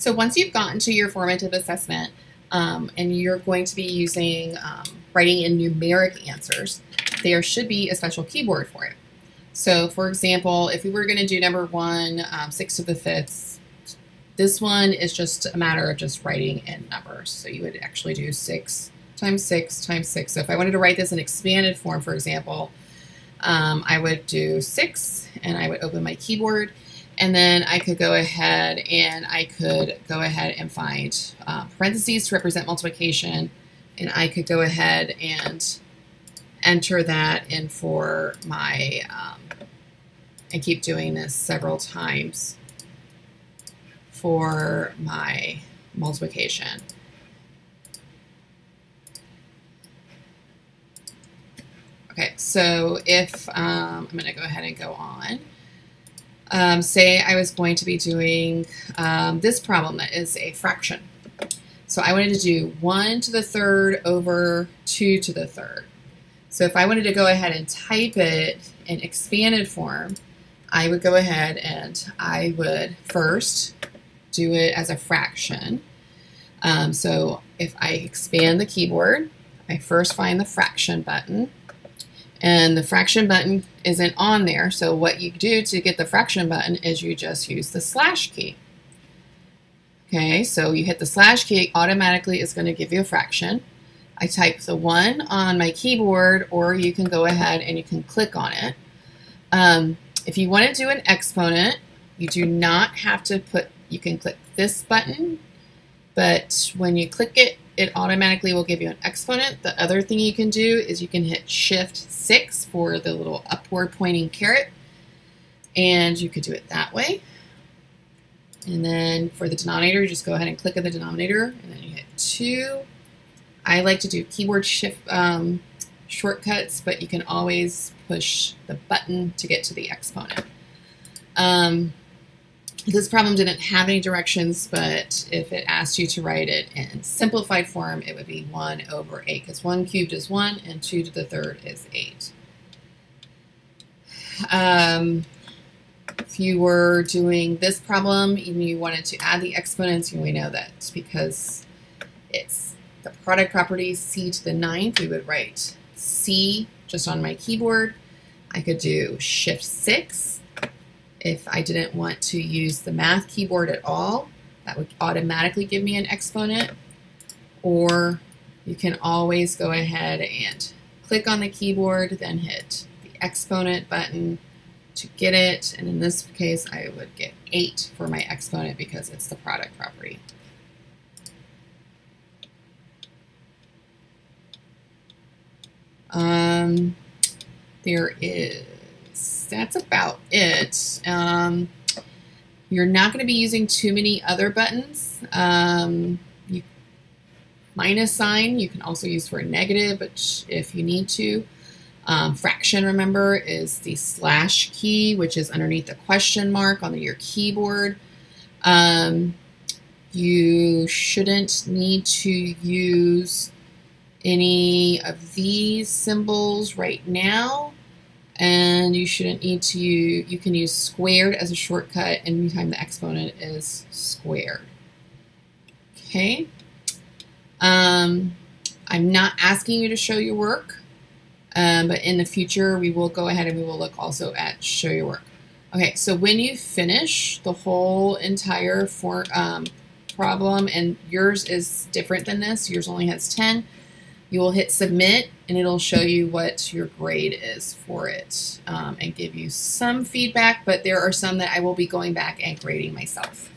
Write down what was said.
So once you've gotten to your formative assessment and you're going to be using writing in numeric answers, there should be a special keyboard for it. So for example, if we were going to do number 1, 6 to the 5th, this one is just a matter of just writing in numbers. So you would actually do 6 times 6 times 6. So if I wanted to write this in expanded form, for example, I would do 6 and I would open my keyboard, and then I could go ahead and find parentheses to represent multiplication, and I could go ahead and enter that in for my, and keep doing this several times for my multiplication. Okay, so if I'm going to go ahead and go on. Say I was going to be doing this problem that is a fraction. So I wanted to do 1 to the 3rd over 2 to the 3rd. So if I wanted to go ahead and type it in expanded form, I would go ahead and I would first do it as a fraction. So if I expand the keyboard, I first find the fraction button. And the fraction button isn't on there, so what you do to get the fraction button is you just use the slash key. Okay, so you hit the slash key, automatically it's going to give you a fraction. I type the 1 on my keyboard, or you can go ahead and you can click on it. If you want to do an exponent, you do not have to you can click this button, but when you click it, it automatically will give you an exponent. The other thing you can do is you can hit Shift 6 for the little upward pointing caret, and you could do it that way. And then for the denominator, you just go ahead and click on the denominator, and then you hit 2. I like to do keyboard shift shortcuts, but you can always push the button to get to the exponent. This problem didn't have any directions, but if it asked you to write it in simplified form, it would be 1 over 8, because 1 cubed is 1 and 2 to the 3rd is 8. If you were doing this problem and you wanted to add the exponents, we know that because it's the product property c to the 9th, we would write c just on my keyboard. I could do Shift 6. If I didn't want to use the math keyboard at all, that would automatically give me an exponent. Or you can always go ahead and click on the keyboard, then hit the exponent button to get it. And in this case, I would get 8 for my exponent because it's the product property. That's about it. You're not going to be using too many other buttons. Minus sign you can also use for a negative, but if you need to. Fraction, remember, is the slash key, which is underneath the question mark on your keyboard. You shouldn't need to use any of these symbols right now. And you shouldn't need to you can use squared as a shortcut anytime the exponent is squared. Okay. I'm not asking you to show your work, but in the future we will go ahead and we will look also at show your work. Okay, so when you finish the whole entire problem, and yours is different than this, yours only has 10, you will hit submit and it'll show you what your grade is for it and give you some feedback, but there are some that I will be going back and grading myself.